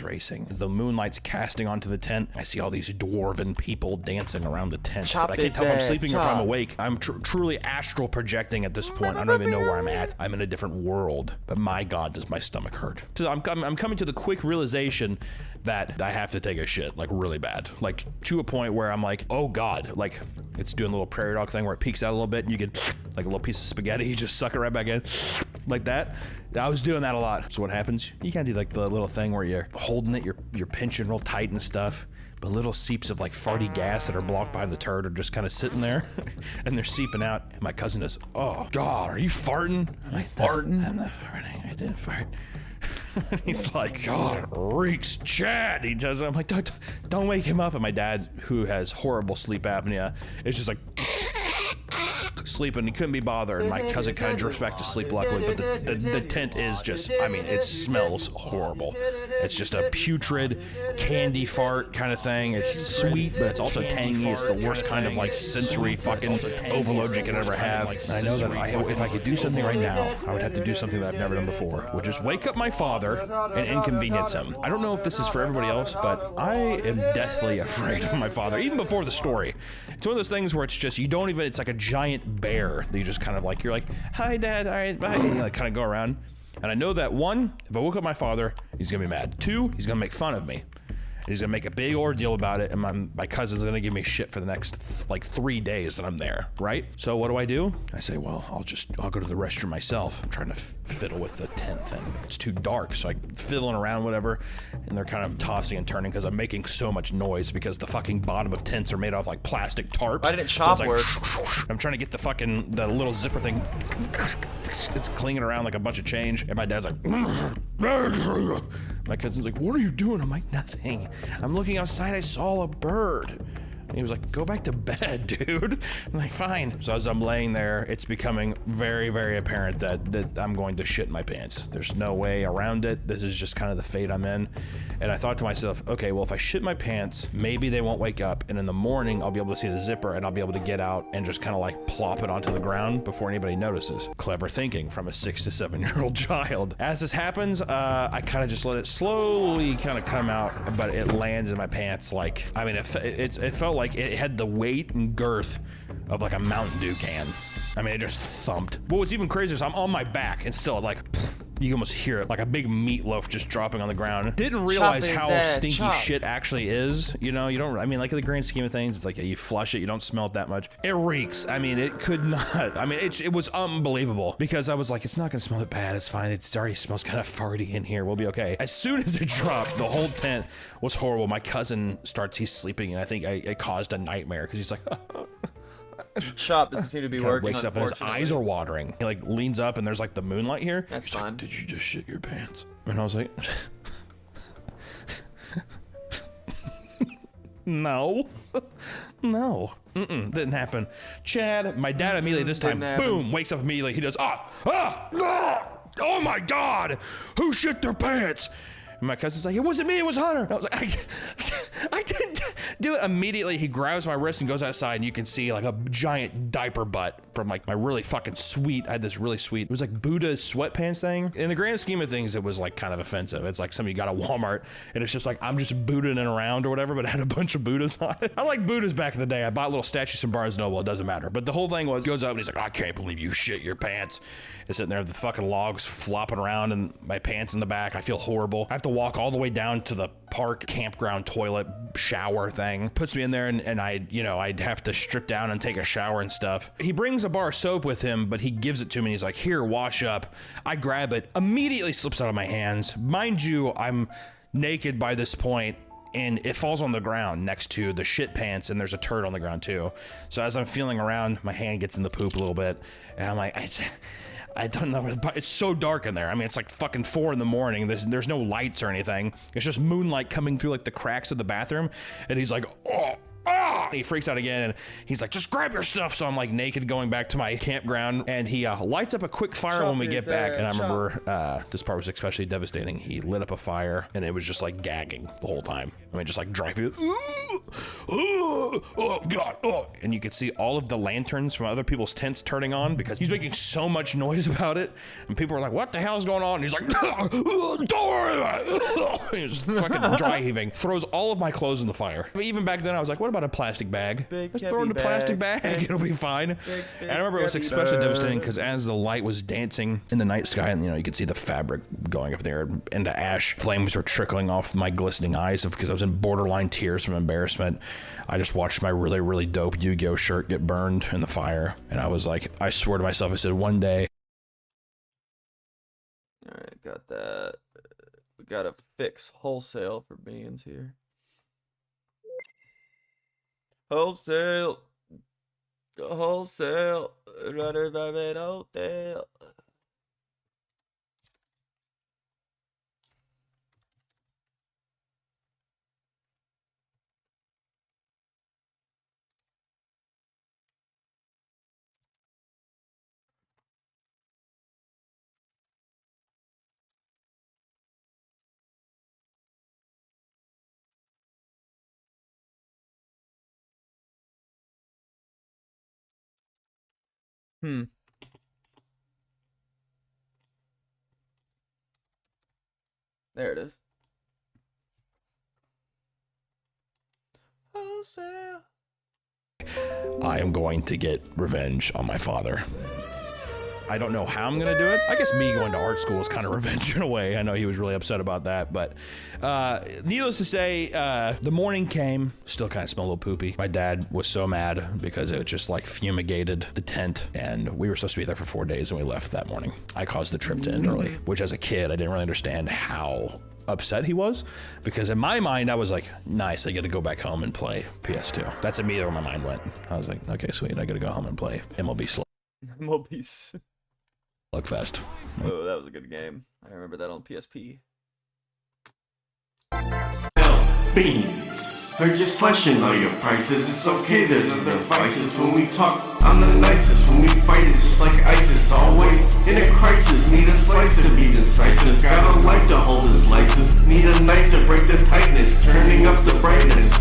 racing as the moonlight's casting onto the tent. I see all these dwarven people dancing around the tent. But I can't tell if I'm sleeping or if I'm awake. I'm truly astral projecting at this point. I don't even know where I'm at. I'm in a different world. But my God, does my stomach hurt. So I'm coming to the quick realization that I have to take a shit, like really bad. Like to a point where I'm like, oh God, like it's doing a little prairie dog thing where it peeks out a little bit and you can, like a little piece of spaghetti, you just suck it right back in, like that. I was doing that a lot. So what happens? You kind of do like the little thing where you're holding it, you're pinching real tight and stuff, but little seeps of like farty gas that are blocked by the turd are just kind of sitting there and they're seeping out. And my cousin is, oh God, are you farting? I'm like, farting? I'm not farting, I didn't fart. He's like, God, it reeks, Chad. He does it. I'm like, don't wake him up. And my dad, who has horrible sleep apnea, is just like sleeping. He couldn't be bothered. And my cousin kind of drifts back to sleep, luckily. But the tent is just, I mean, it smells horrible. It's just a putrid candy fart kind of thing. It's sweet, but it's also tangy. It's the worst kind of like sensory fucking overload you can ever have. And I know that if I could do something right now, I would have to do something that I've never done before, which is wake up my father and inconvenience him. I don't know if this is for everybody else, but I am deathly afraid of my father, even before the story. It's one of those things where it's just, you don't even, it's like a giant bear that you just kind of like, you're like, hi Dad, all right, bye. And you like kind of go around. And I know that one, if I woke up my father, he's gonna be mad. Two, he's gonna make fun of me. He's gonna make a big ordeal about it, and my cousin's gonna give me shit for the next like 3 days that I'm there, right? So what do? I say, well, I'll go to the restroom myself. I'm trying to fiddle with the tent thing. It's too dark, so I'm fiddling around, whatever, and they're kind of tossing and turning because I'm making so much noise because the fucking bottom of tents are made off like plastic tarps. Why didn't chop work? I'm trying to get the little zipper thing. It's clinging around like a bunch of change, and my dad's like, my cousin's like, what are you doing? I'm like, nothing. I'm looking outside, I saw a bird. And he was like, go back to bed, dude. I'm like, fine. So as I'm laying there, it's becoming very, very apparent that I'm going to shit in my pants. There's no way around it. This is just kind of the fate I'm in. And I thought to myself, okay, well, if I shit my pants, maybe they won't wake up. And in the morning, I'll be able to see the zipper and I'll be able to get out and just kind of like plop it onto the ground before anybody notices. Clever thinking from a 6 to 7 year old child. As this happens, I kind of just let it slowly kind of come out, but it lands in my pants like, I mean, it felt like it had the weight and girth of like a Mountain Dew can. I mean, it just thumped. What was even crazier is I'm on my back and still like, you can almost hear it like a big meatloaf just dropping on the ground. Didn't realize how stinky shit actually is. You know, you don't, I mean, like in the grand scheme of things, it's like you flush it, you don't smell it that much. It reeks. I mean, it could not, I mean, it was unbelievable because I was like, it's not gonna smell that bad. It's fine. It already smells kind of farty in here. We'll be okay. As soon as it dropped, the whole tent was horrible. My cousin he's sleeping and I think it caused a nightmare because he's like, Shop doesn't seem to be working. Wakes up and his eyes are watering. He like leans up and there's like the moonlight here. That's fine. Like, did you just shit your pants? And I was like, no, didn't happen. Chad, my dad immediately this time, boom, wakes up immediately. He does, oh my God, who shit their pants? And my cousin's like, it wasn't me, it was Hunter. I was like, I didn't do it. Immediately, he grabs my wrist and goes outside, and you can see like a giant diaper butt from like my really fucking sweet, I had this really sweet, it was like Buddha sweatpants thing. In the grand scheme of things, it was like kind of offensive. It's like something you got at Walmart, and it's just like, I'm just Buddhaing around or whatever, but it had a bunch of Buddhas on it. I like Buddhas back in the day. I bought little statues from Barnes & Noble, it doesn't matter. But the whole thing was, goes up and he's like, I can't believe you shit your pants. It's sitting there with the fucking logs flopping around and my pants in the back. I feel horrible. I have to walk all the way down to the park campground toilet shower thing. Puts me in there and I'd have to strip down and take a shower and stuff. He brings a bar of soap with him, but he gives it to me and he's like, here, wash up. I grab it, immediately slips out of my hands. Mind you, I'm naked by this point and it falls on the ground next to the shit pants and there's a turd on the ground too. So as I'm feeling around, my hand gets in the poop a little bit and I'm like, I don't know, it's so dark in there. I mean, it's like fucking 4 in the morning. There's no lights or anything. It's just moonlight coming through like the cracks of the bathroom. And he's like, oh, ah! He freaks out again, and he's like, just grab your stuff. So I'm like naked going back to my campground, and he lights up a quick fire when we get back. And I remember this part was especially devastating. He lit up a fire, and it was just like gagging the whole time. I mean, just like driving. Oh God! Oh. And you could see all of the lanterns from other people's tents turning on because he's making so much noise about it, and people were like, "What the hell's going on?" And he's like, "Don't worry about it." He's just fucking dry heaving. Throws all of my clothes in the fire. But even back then, I was like, "What about a plastic bag? Just throw it in a plastic bag. It'll be fine." And I remember it was especially devastating because as the light was dancing in the night sky, and you could see the fabric going up there into ash, flames were trickling off my glistening eyes because I was in borderline tears from embarrassment. I just watched my really, really dope Yu-Gi-Oh shirt get burned in the fire, and I was like, I swore to myself, I said, one day. All right, got that. We gotta fix wholesale for beans here. Wholesale. Wholesale. Wholesale. There it is. Wholesale. I am going to get revenge on my father. I don't know how I'm gonna do it. I guess me going to art school is kind of revenge in a way. I know he was really upset about that, but needless to say, the morning came, still kind of smelled a little poopy. My dad was so mad because it just like fumigated the tent, and we were supposed to be there for 4 days, and we left that morning. I caused the trip to end early, which as a kid, I didn't really understand how upset he was, because in my mind, I was like, nice, I get to go back home and play PS2. That's immediately where my mind went. I was like, okay, sweet, I get to go home and play MLB Slugfest. Oh, that was a good game. I remember that on PSP. Beans. Heard you slashing all your prices. It's okay, there's other vices. When we talk, I'm the nicest. When we fight, it's just like ISIS. Always in a crisis. Need a slice to be decisive. Got a life to hold his license. Need a knife to break the tightness. Turning up the brightness.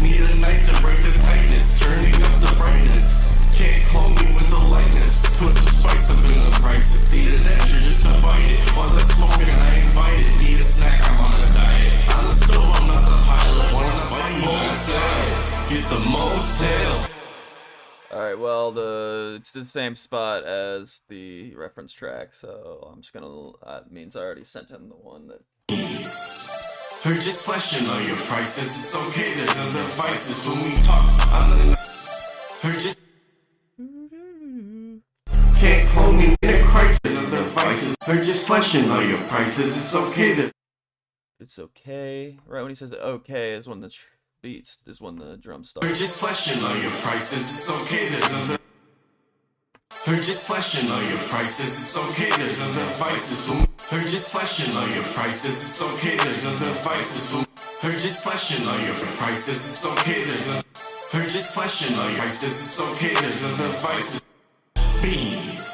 Need a knife to break the tightness. Turning up the brightness. Can't clone me with the lightness. Put the spice up in the prices. Need a dasher just to bite it. While the smoking, I invite it. Need a snack, I'm on a diet. On the stove, I'm not the pilot. Wanna bite me outside. Get the most tail. Alright, well, it's the same spot as the reference track, so I'm just gonna, that means I already sent him the one that... Heard you slashing all your prices. It's okay, there's other vices. When we talk, I'm the... Heard you... Can't clone me in a crisis. Other vices. Heard you slashing all your prices. It's okay that... It's okay. Right when he says okay is when the beats, is when the drum starts. Heard you slashing all your prices. It's okay, there's other... Heard you slashing all your prices. It's okay, there's other vices. Heard you slashing all your prices. It's okay, there's other vices. Heard you slashing all your prices. It's okay, there's other... Heard you slashing all your prices. It's okay, there's other vices. Beans.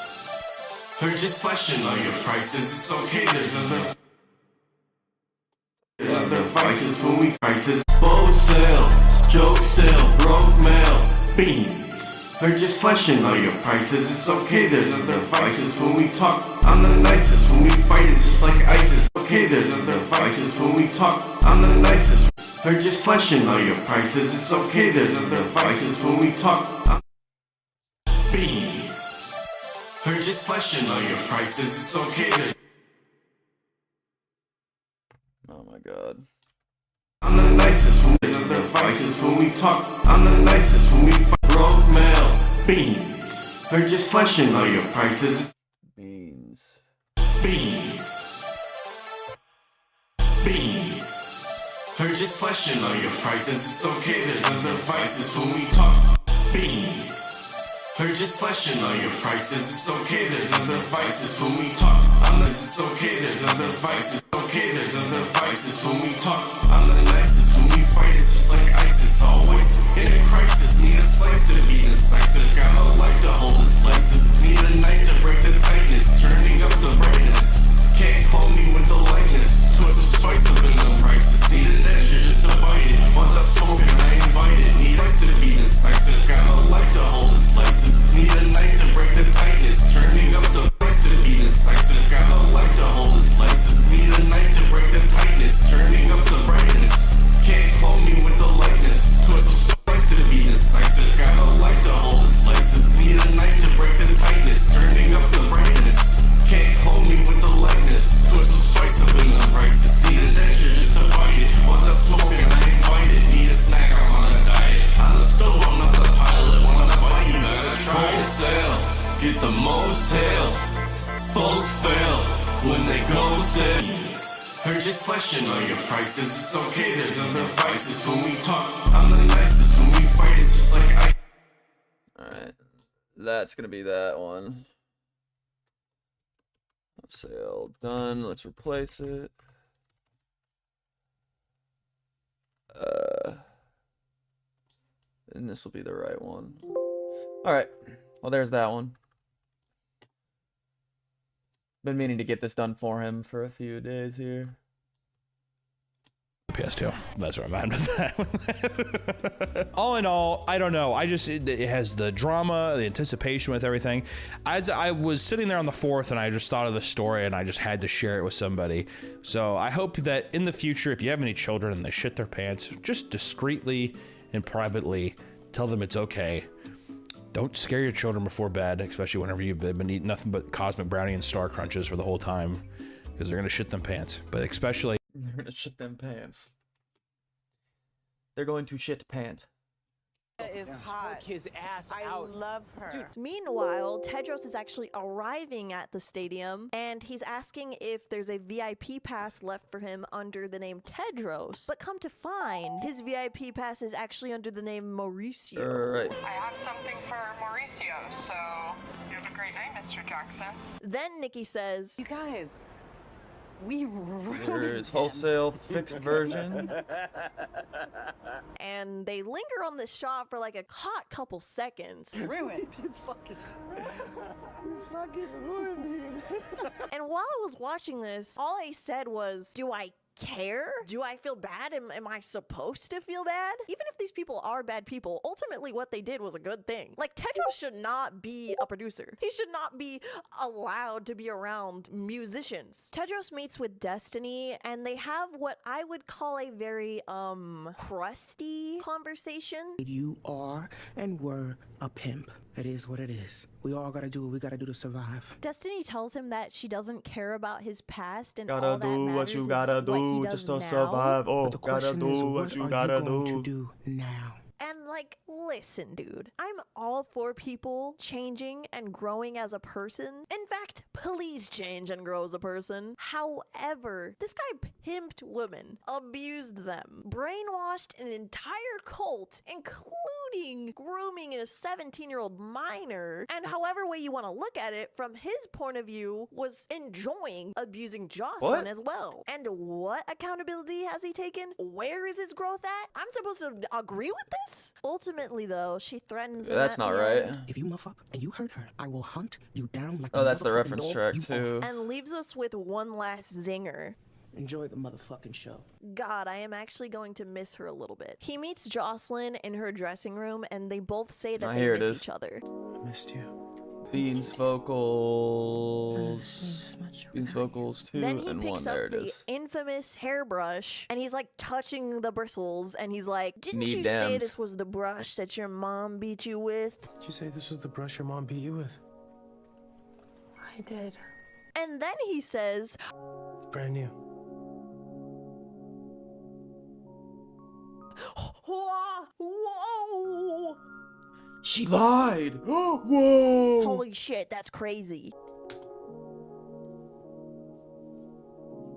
Heard you slashing all your prices. It's okay, there's other... There's other vices when we prices. Wholesale. Joke still. Broke mail. Beans. Heard you slashing all your prices. It's okay, there's other vices when we talk. I'm the nicest. When we fight, it's just like ISIS. Okay, there's other vices when we talk. I'm the nicest. Heard you slashing all your prices. It's okay, there's other vices when we talk. Beans. Heard you slashing all your prices. It's okay, there's... Oh my god. I'm the nicest when there's other vices when we talk. I'm the nicest when we fight. Broke mail. Beans. Heard you slashing all your prices. Beans. Beans. Beans. Heard you slashing all your prices. It's okay, there's other vices when we talk. Beans. Heard you slashing all your prices. It's okay, there's other vices when we talk. I'm the... It's okay, there's other vices. Okay, there's other vices when we talk. I'm the nicest when we fight. It's prices always in a crisis. Need a slice to be decisive. Got a life to hold the slices. Need a knife to break the tightness. Turning up the brightness. Can't clone me with the lightness. Put some spice up in the prices. Need a denture just to bite it. Want the smoke and I invite it. Need a to be decisive. Got a life to hold the slices. Need a knife to break the tightness. Turning up the price to be decisive. Got a life to hold the slices. Need a knife to break the tightness. Turning up the brightness. Can't clone me with the lightness. Put some spice to be decisive. Got a life to hold the slices. Need a knife to break the tightness. Turning up the brightness. Can't clone me with the likeness. Put some spice up in the prices. Need a denture just to bite it. Want the smoke and I invite it. Need a snack, I'm on a diet. On the stove, I'm not the pilot. Want to bite, you gotta try it. Sell, get the most tail. Folks fail when they go sell. Heard you slashing all your prices. It's okay, there's other vices. When we talk, I'm the nicest. When we fight, it's just like I. Alright. That's gonna be that one. Sale done. Let's replace it. And this will be the right one. Alright. Well, there's that one. Been meaning to get this done for him for a few days here. PS2. That's where I'm at with that. All in all, I don't know. It has the drama, the anticipation with everything. As I was sitting there on the 4th and I just thought of the story and I just had to share it with somebody. So I hope that in the future, if you have any children and they shit their pants, just discreetly and privately tell them it's okay. Don't scare your children before bed, especially whenever they've been eating nothing but Cosmic Brownie and Star Crunches for the whole time, because they're gonna shit them pants. But especially They're gonna shit them pants. They're going to shit pant. Is hot. His ass out. I love her. Dude. Meanwhile, Tedros is actually arriving at the stadium, and he's asking if there's a VIP pass left for him under the name Tedros. But come to find, his VIP pass is actually under the name Mauricio. Right. I have something for Mauricio, so you have a great night, Mr. Jackson. Then Nikki says, You guys, we Here's wholesale fixed version. and they linger on this shot for like a hot couple seconds. ruined. You fucking ruined me. And while I was watching this, all I said was, do I care? Do I feel bad? Am I supposed to feel bad? Even if these people are bad people, ultimately what they did was a good thing. Like, Tedros should not be a producer. He should not be allowed to be around musicians. Tedros meets with Destiny, and they have what I would call a very, crusty conversation. You are and were a pimp. It is what it is. We all gotta do what we gotta do to survive. Destiny tells him that she doesn't care about his past and Gotta all that do what matters you is gotta what he do does just to now. survive. Oh, But the gotta question do is, what you gotta are you going to do. do now? And like, listen, dude, I'm all for people changing and growing as a person. In fact, please change and grow as a person. However, this guy pimped women, abused them, brainwashed an entire cult, including grooming a 17-year-old minor. And however way you want to look at it, from his point of view, was enjoying abusing Jocelyn What? as well. And what accountability has he taken? Where is his growth at? I'm supposed to agree with this? Ultimately, though, she threatens him That's at not the right. end If you muff up and you hurt her, I will hunt you down like Oh, that's the motherfucking reference dog track you too. and leaves us with one last zinger. are. Enjoy the motherfucking show. God, I am actually going to miss her a little bit. He meets Jocelyn in her dressing room, and they both say that Here they it miss is. each other. I missed you. Beans vocals. Beans vocals 2 Then he and 1. picks There up it the is. infamous hairbrush, and he's like touching the bristles, and he's like, didn't Need you say them. this was the brush that your mom beat you with? Did you say this was the brush your mom beat you with? I did. And then he says, It's brand new. whoa! She lied. Whoa. Holy shit, that's crazy.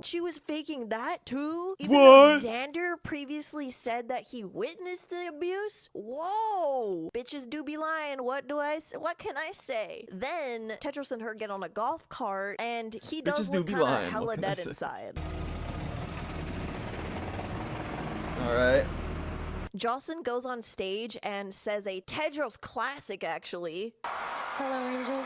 She was faking that too? Even though What? Xander previously said that he witnessed the abuse? Whoa! Bitches do be lying. What can I say? Then Tetris and her get on a golf cart, and he does Bitches do look be kind of lying. hella What can I dead say? inside. All right. Jocelyn goes on stage and says a Tedros classic, actually. Hello, angels.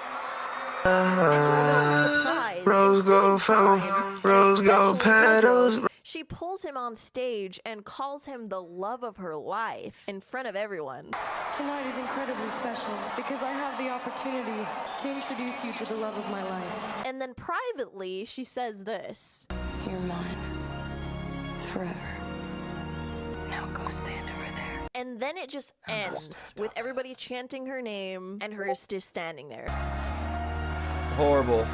And to everyone's surprise, Rose gold including phone, Brian, and rose gold especially petals. Tedros, she pulls him on stage and calls him the love of her life in front of everyone. Tonight is incredibly special because I have the opportunity to introduce you to the love of my life. And then privately, she says this. You're mine. Forever. Now go stand over there. And then it just ends with everybody chanting her name and her just standing there. Horrible.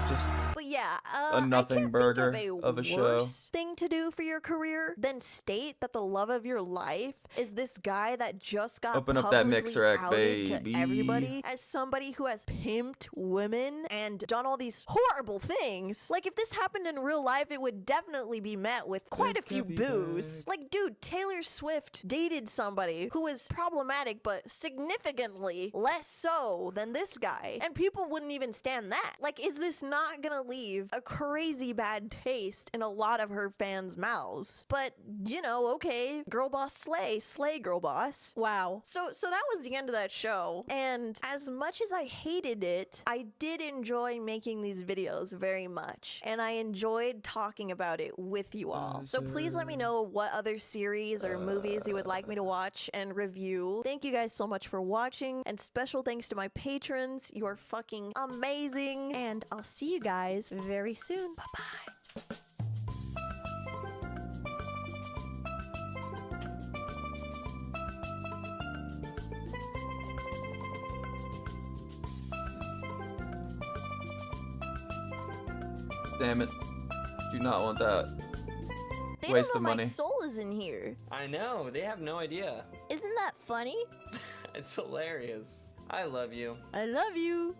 Just But yeah, a nothing I can't burger think of a worse show. thing to do for your career than state that the love of your life is this guy that just got Open up that publicly mix rack, outed baby. to everybody as somebody who has pimped women and done all these horrible things. Like, if this happened in real life, it would definitely be met with quite a few boos. Like, dude, Taylor Swift dated somebody who was problematic, but significantly less so than this guy, and people wouldn't even stand that. Like, is this not gonna leave a crazy bad taste in a lot of her fans' mouths? But, you know, okay, girl boss slay girl boss. Wow. So that was the end of that show, and as much as I hated it, I did enjoy making these videos very much, and I enjoyed talking about it with you all. So please let me know what other series or movies you would like me to watch and review. Thank you guys so much for watching, and special thanks to my patrons. You're fucking amazing, and I'll see you guys very soon. Bye-bye. Damn it. Do not want that. They Waste don't of know money. my soul is in here. I know, they have no idea. Isn't that funny? It's hilarious. I love you. I love you.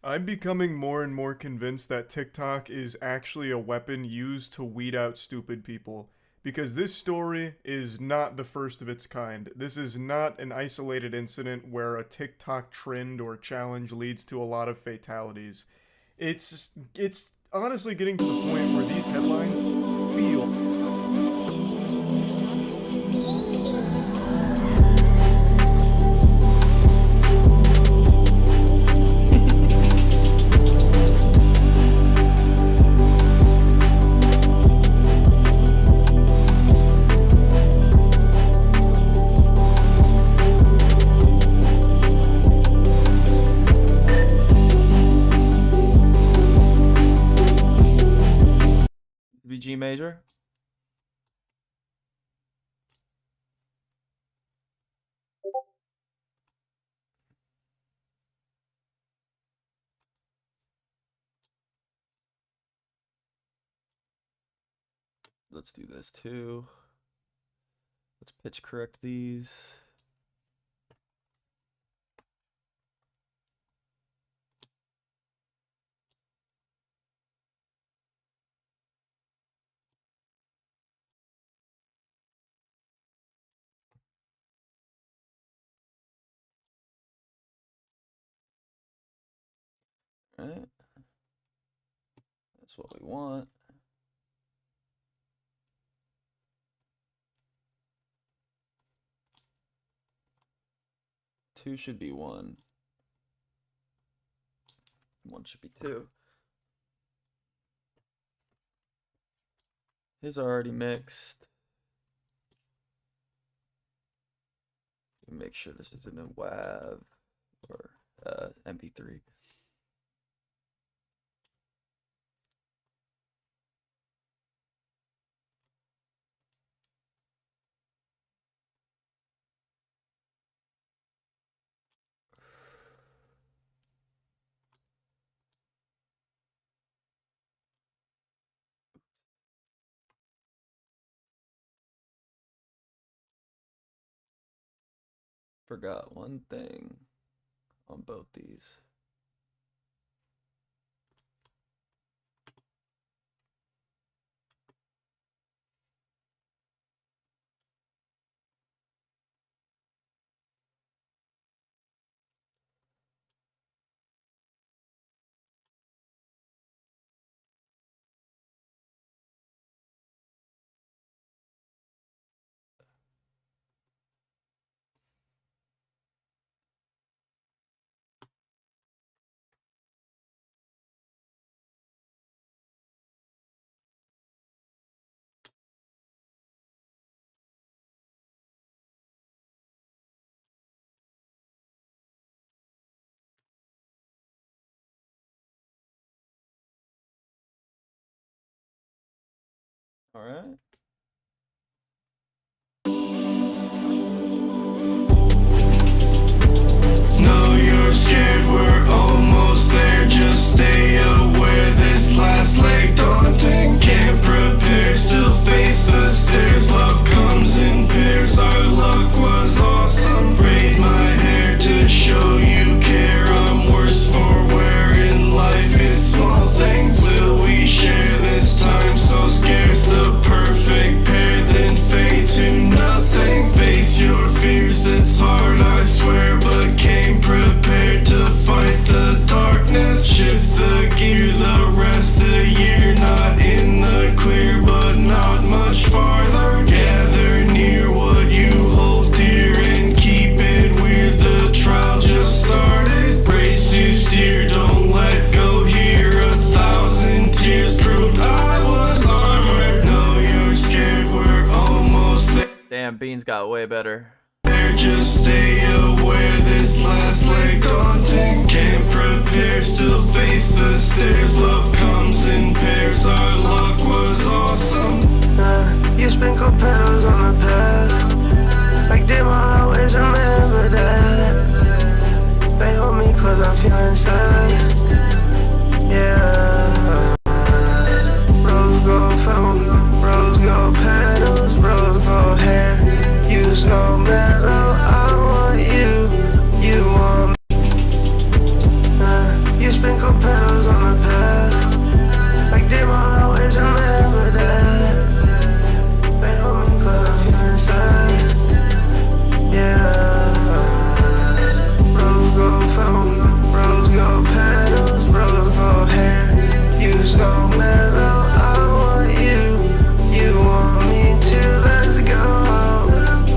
I'm becoming more and more convinced that TikTok is actually a weapon used to weed out stupid people. Because this story is not the first of its kind. This is not an isolated incident where a TikTok trend or challenge leads to a lot of fatalities. It's honestly getting to the point where these headlines feel G major. Let's do this too. Let's pitch correct these. Alright. That's what we want. Two should be one. One should be two. His are already mixed. Make sure this isn't a WAV or MP3. Forgot one thing on both these. All right. No, you're scared, we're almost there. Just stay aware, this last leg daunting. Can't prepare, still face the stairs. Love comes in pairs, our luck was awesome. Braid my hair to show you care. I'm worse for wear in life, it's small things. Will we share this time so scarce? The perfect pair, then fade to nothing. Face your fears, it's hard, I swear, but came prepared to fight the darkness. Shift the gear, the rest of the year. Not in the clear, but not much farther. Gather near what you hold dear and keep it weird. The trial just started. Brace to steer, don't let go here. 1,000 tears proved I was armored. No, you're scared, we're almost there. Damn, Beans got way better. Just stay aware, this last leg daunting. Can't prepare, still face the stairs. Love comes in pairs, our luck was awesome. You sprinkle petals on the path, like damn, I'll always remember that. They hold me close, I'm feeling sad. Yeah. Rose gold fountain, rose gold petals, rose gold hair, use gold metal. I want you, you want me. You sprinkle petals on the path, like damn, I'll always remember that. They hold me close, I'm feeling sad. Yeah. Rose gold fountain, rose gold petals, rose gold hair, use gold metal. I want you, you want me too. Let's go.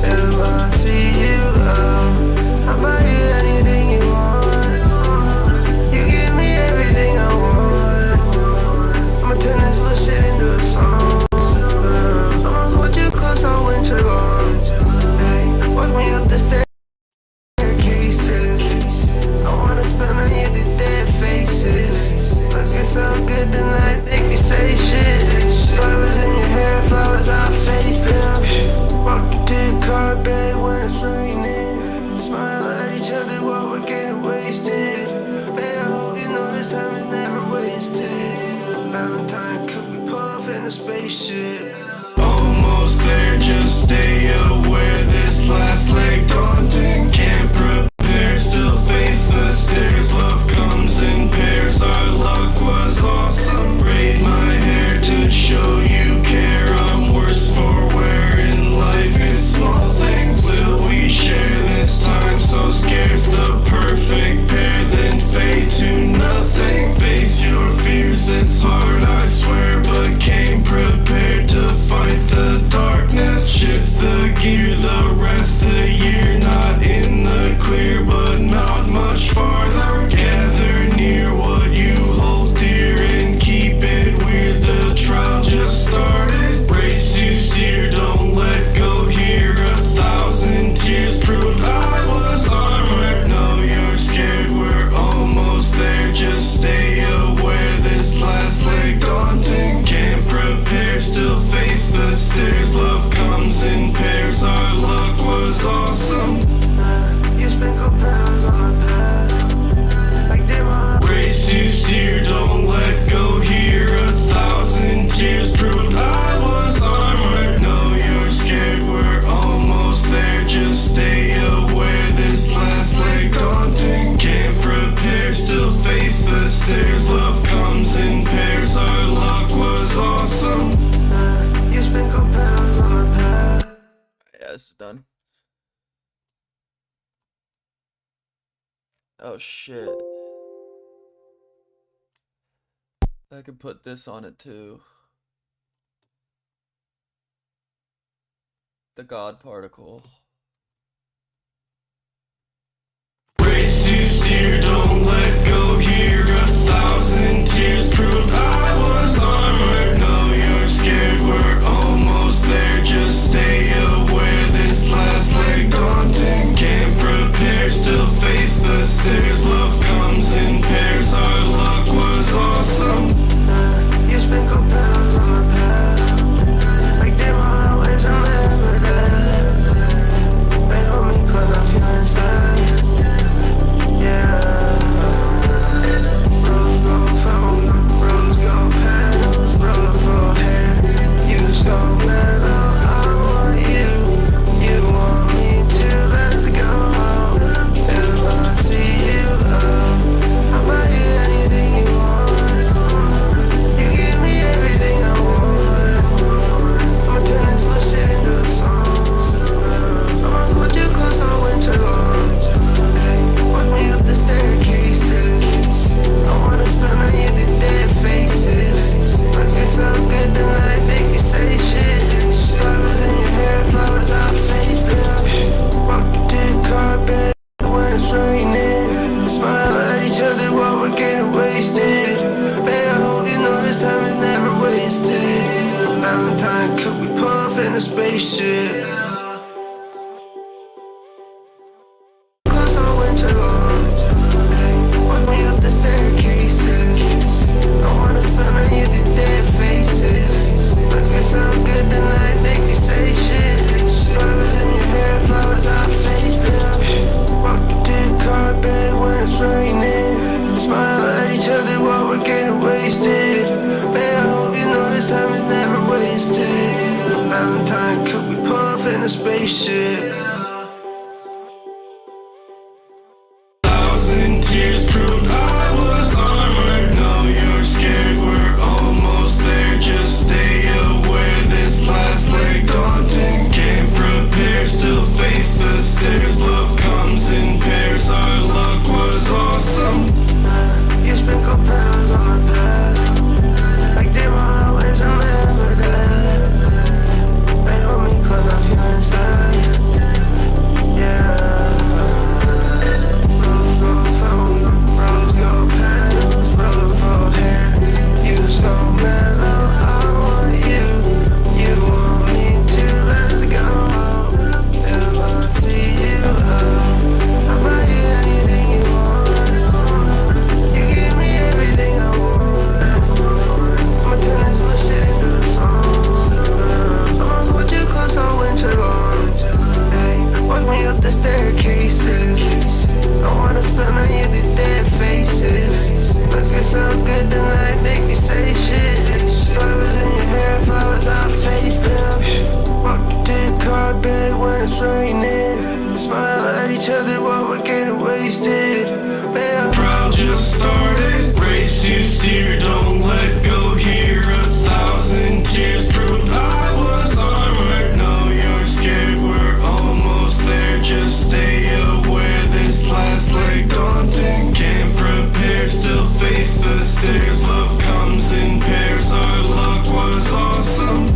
If I see you, I'll buy you anything you want. You give me everything I want. I'ma turn this little shit into a song. I'ma hold you close all winter long. Hey, walk me up the staircases. I wanna spend on you the dead faces. Looking so good tonight, make me say shit. Flowers in your hair, flowers, I face them. Walk into your car, babe, when it's raining. Smile at each other while we're getting wasted. Babe, I hope you know this time is never wasted. Valentine, could we pull off in a spaceship? Almost there, just stay aware, this last leg daunting. Can't prepare, still face the stairs. Love comes in pairs, our luck was awesome. Braid my hair to show you care. I'm worse for wear in life, it's small things. Will we share this time so scarce? The perfect pair, then fade to nothing. Face your fears, it's hard, I swear, but came prepared to fight the darkness. Shift the gear, the rest of the year. Not in the clear, but not much farther. Gather near what you hold dear and keep it weird. The trial just started. Brace to steer, don't let go here. 1,000 tears proved I was armored. No, you're scared, we're almost there. Just stay aware, this last leg daunting. Can't prepare, still face the stairs. Love comes in pairs, our luck was awesome. You sprinkle petals on the path, like damn, I'll Brace to steer, don't let go here. 1,000 tears proved I was armored. No, you're scared, we're almost there. Just stay aware, this last leg daunting. Can't prepare, still face the stairs. Love comes in pairs, our luck was awesome. you sprinkle petals on the path. Yeah, this is done. Oh shit. I could put this on it too. The God particle. Brace to steer, don't let go here. 1,000 tears proved I was armored. No, you're scared, we're almost there. Just stay aware, this last leg daunting. Can't prepare, still face the stairs. Love comes in pairs, our luck was awesome. You sprinkle petals on the path, spaceship. Cause I went too long. Walk me up the staircases. I wanna spend on you the dead faces. Look, it sound good tonight, make me say shit. Flowers in your hair, flowers, I face them. Walk to the carpet when it's raining. Smile at each other while we're getting wasted. Man, I hope you know this time is never wasted. Valentine, could we pull off in a spaceship? 1,000 tears proved I was armored. No, you're scared, we're almost there. Just stay aware, this last leg daunting. Can't prepare, still face the stairs. Love comes in pairs, our luck was awesome. You sprinkle petals on my path. Like they won't always remember that. They hold me close, I feel inside. Yeah. Rose gold phone, rose gold petals, rose gold hair. You so mellow, I want you. You want me to, let's go. If I see you, I'll buy you anything you want. You give me everything I want. I'ma turn this little shit into a song. I'ma hold you close all winter long. Hey, walk me up the staircases. I wanna spend on you the dead faces. Look, it sound good tonight, make me say shit. Flowers in your hair, flowers, I face them. Walk to the carpet when it's raining. Smile at each other while we're getting wasted. Man, Proud just started, race to steer, don't let go here. 1,000 tears proved I was armored. No, you're scared, we're almost there. Just stay aware, this last leg daunting. Can't prepare, still face the stairs. Love comes in pairs, our luck was awesome.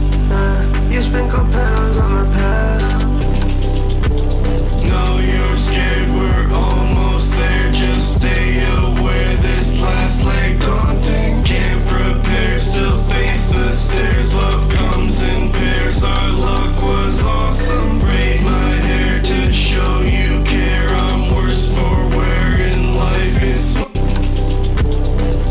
you sprinkle petals on my path. No, you're scared, we're almost there. Just stay aware, this last leg daunting. Can't prepare, still face the stairs. Love comes in pairs, our luck was awesome. Braid my hair to show you care. I'm worse for wear in life is.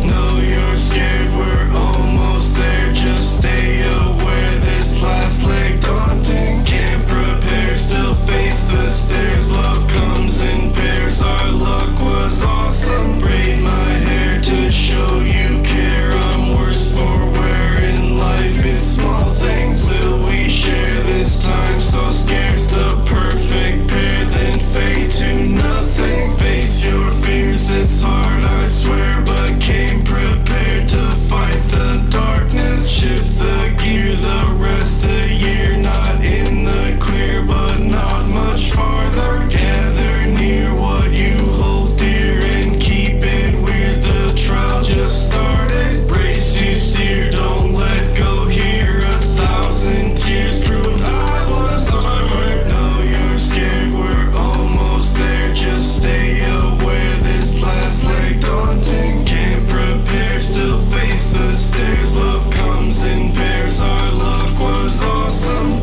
No, you're scared, we're almost there. Just stay aware, this last leg daunting. Can't prepare, still face the stairs. Love comes in pairs, our luck was awesome. Braid my hair to show you care. I'm worse for wear in life is small things. Will we share this time so scarce? The perfect pair, then fade to nothing. Face your fears, it's hard, I swear, but came prepared to fight the darkness. Shift the gear, the rest of the year. Not in the clear, but not much farther. Gather near what you hold dear and keep it weird. The trial just started, brace to steer, don't let go here. 1,000 tears proved I was armored. No, you're scared, we're almost there. Just stay aware, this last leg daunting. Can't prepare, still face the stairs. Love comes in pairs, our luck was awesome.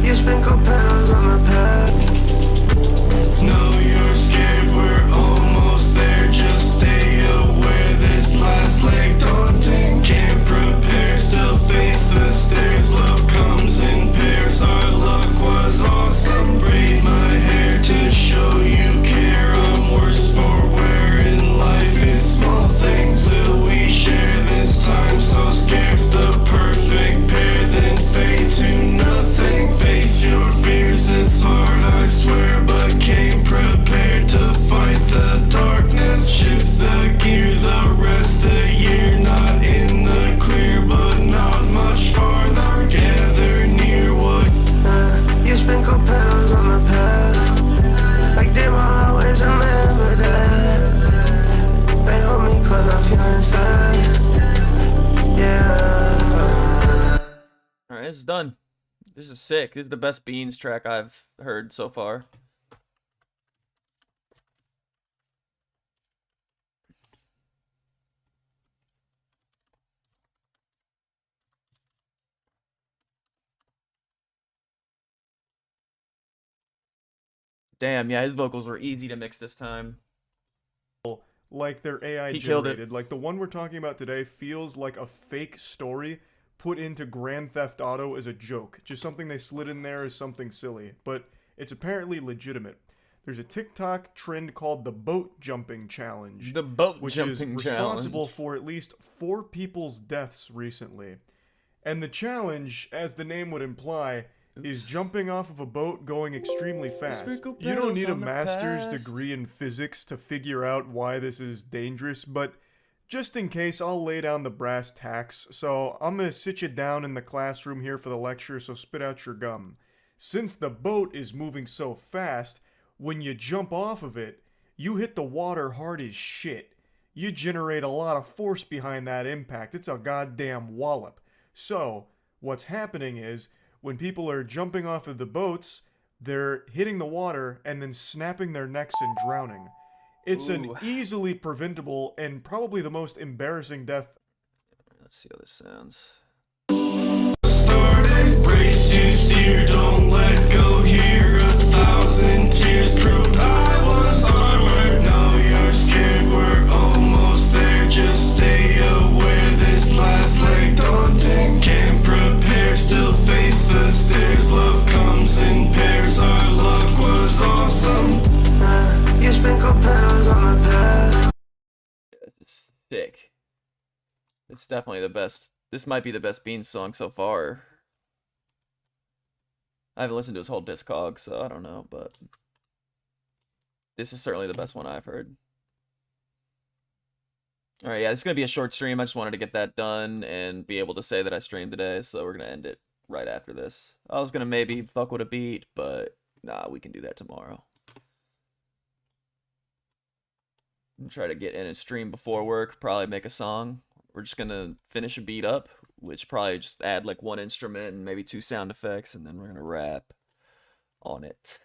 you sprinkle petals on my path. No, you're scared, we're almost there. Just stay aware, this last leg daunting. Can't prepare, still face the stairs. Love comes in pairs, our luck was awesome. Braid my hair to show you care. I'm worse for wear in life is small things. Will we share this time so scarce? The perfect pair, then fade to nothing. Face your fears, it's hard, I swear, but came prepared to fight the darkness. Shift the gear, the rest of the year. Not in the clear, but not much farther. Gather near what. You sprinkle petals on my path. Like they won't always remember that. They hold me close, I feel inside. Yeah. Alright, it's done. This is sick. This is the best Beans track I've heard so far. Damn, yeah, his vocals were easy to mix this time. Like they're AI He killed it. generated. Like the one we're talking about today feels like a fake story put into Grand Theft Auto as a joke. Just something they slid in there as something silly. But it's apparently legitimate. There's a TikTok trend called the boat jumping challenge. The boat which jumping is challenge. responsible for at least 4 people's deaths recently. And the challenge, as the name would imply, is jumping off of a boat going extremely fast. You don't need a master's degree in physics to figure out why this is dangerous, but just in case, I'll lay down the brass tacks. So I'm gonna sit you down in the classroom here for the lecture, so spit out your gum. Since the boat is moving so fast, when you jump off of it, you hit the water hard as shit. You generate a lot of force behind that impact. It's a goddamn wallop. So, what's happening is, when people are jumping off of the boats, they're hitting the water and then snapping their necks and drowning. It's an easily preventable and probably the most embarrassing death. Let's see how this sounds. Started, brace to steer, don't let go here. 1,000 tears proved I was armored. Now you're scared, we're almost there. Just stay aware, this last leg daunting. Can't prepare, still face the stairs. Love comes in pairs, our luck was awesome. You sprinkle petals on the path. It's sick. It's definitely the best. This might be the best Beans song so far. I haven't listened to his whole discog, so I don't know, but this is certainly the best one I've heard. Alright, yeah, this is going to be a short stream. I just wanted to get that done and be able to say that I streamed today, so we're going to end it right after this. I was going to maybe fuck with a beat, but nah, we can do that tomorrow. And try to get in a stream before work, probably make a song. We're just going to finish a beat up, which probably just add like 1 instrument and maybe 2 sound effects, and then we're going to rap on it.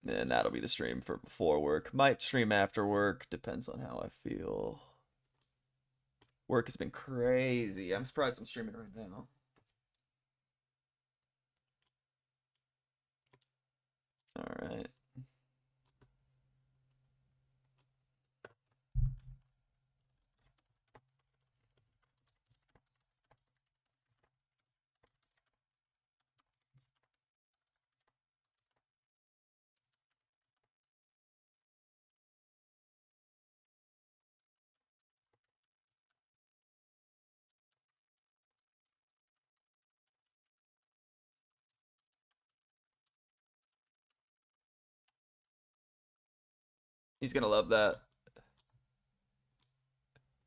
And that'll be the stream for before work. Might stream after work, depends on how I feel. Work has been crazy. I'm surprised I'm streaming right now. Alright. He's gonna love that.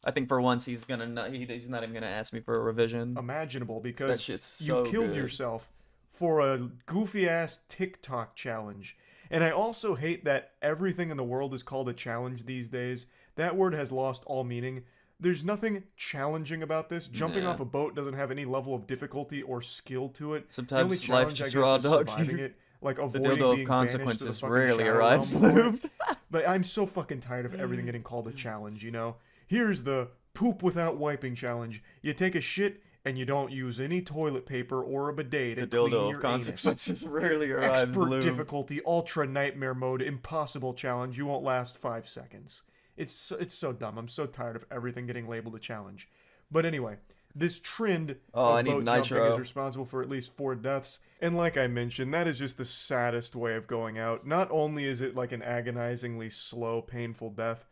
I think for once he's gonna not. He's not even gonna ask me for a revision. Imaginable, because that shit's so you killed good. yourself for a goofy ass TikTok challenge. And I also hate that everything in the world is called a challenge these days. That word has lost all meaning. There's nothing challenging about this. Jumping off a boat doesn't have any level of difficulty or skill to it. Sometimes life just raw dogs. It, like The avoiding dildo being of banished to the consequences fucking rarely shadow arrives realm for it. lubed. But I'm so fucking tired of everything getting called a challenge, you know? Here's the poop without wiping challenge. You take a shit and you don't use any toilet paper or a bidet to The clean dildo your of consequences rarely anus. arrives Expert lubed. difficulty, ultra nightmare mode, impossible challenge. You won't last 5 seconds. It's so dumb. I'm so tired of everything getting labeled a challenge. But anyway, this trend of boat jumping is responsible for at least 4 deaths. And like I mentioned, that is just the saddest way of going out. Not only is it like an agonizingly slow, painful death,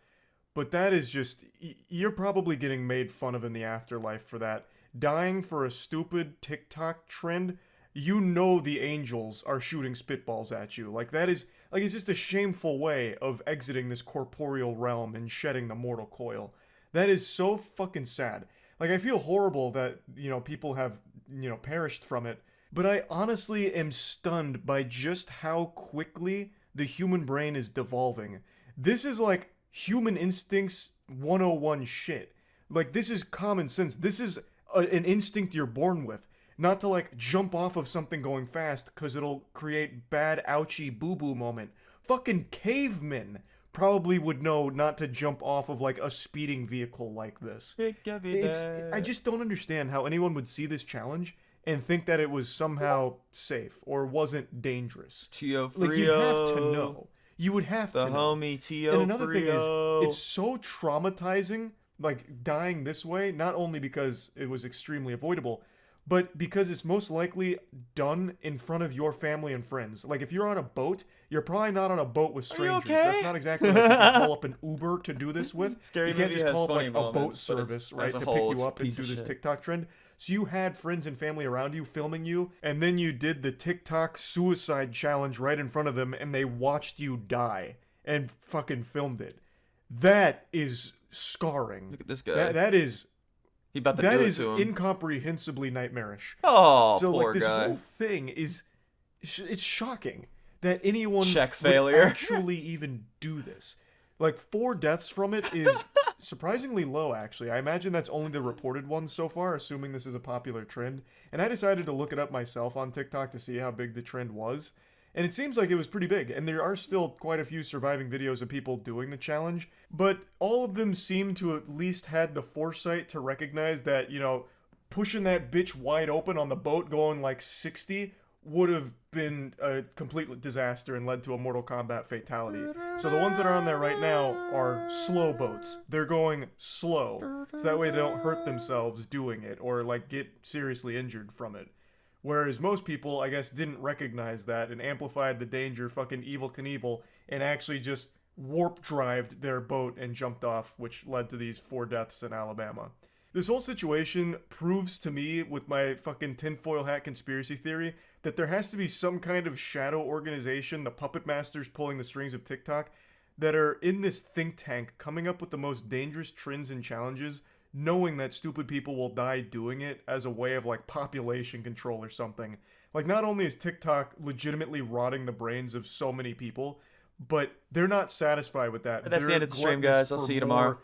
but that is just, you're probably getting made fun of in the afterlife for that. Dying for a stupid TikTok trend, you know the angels are shooting spitballs at you. Like that is, like it's just a shameful way of exiting this corporeal realm and shedding the mortal coil. That is so fucking sad. Like, I feel horrible that, you know, people have, you know, perished from it. But I honestly am stunned by just how quickly the human brain is devolving. This is like human instincts 101 shit. Like, this is common sense. This is an instinct you're born with. Not to, like, jump off of something going fast because it'll create bad ouchie boo-boo moment. Fucking cavemen probably would know not to jump off of like a speeding vehicle like this. I just don't understand how anyone would see this challenge and think that it was somehow safe or wasn't dangerous. Tio Like, you have to Frio. know. You would have The to know. homie Tio And another thing Frio. is, it's so traumatizing, like, dying this way, not only because it was extremely avoidable, but because it's most likely done in front of your family and friends. Like, if you're on a boat, you're probably not on a boat with strangers. okay? That's not exactly like you can call up an Uber to do this with. Scary you can't Movie just has call up funny like a boat moments, but it's- service, as right, a to whole, pick it's you a up and piece do of this shit. TikTok trend. So you had friends and family around you filming you, and then you did the TikTok suicide challenge right in front of them, and they watched you die and fucking filmed it. That is scarring. Look at this guy. That is He about to that do it is to him. incomprehensibly nightmarish. Oh, So poor like this guy. whole thing is it's shocking that anyone Check would failure. actually even do this. Like 4 deaths from it is surprisingly low, actually. I imagine that's only the reported ones so far, assuming this is a popular trend. And I decided to look it up myself on TikTok to see how big the trend was. And it seems like it was pretty big, and there are still quite a few surviving videos of people doing the challenge, but all of them seem to at least had the foresight to recognize that, you know, pushing that bitch wide open on the boat going like 60 would have been a complete disaster and led to a Mortal Kombat fatality. So the ones that are on there right now are slow boats. They're going slow, so that way they don't hurt themselves doing it or like get seriously injured from it. Whereas most people, I guess, didn't recognize that and amplified the danger, fucking Evil Knievel, and actually just warp-drived their boat and jumped off, which led to these 4 deaths in Alabama. This whole situation proves to me, with my fucking tinfoil hat conspiracy theory, that there has to be some kind of shadow organization, the puppet masters pulling the strings of TikTok, that are in this think tank coming up with the most dangerous trends and challenges, knowing that stupid people will die doing it as a way of like population control or something. Like, not only is TikTok legitimately rotting the brains of so many people, but they're not satisfied with that. But that's the They're end of the stream, gluttonous guys. I'll for see you more tomorrow.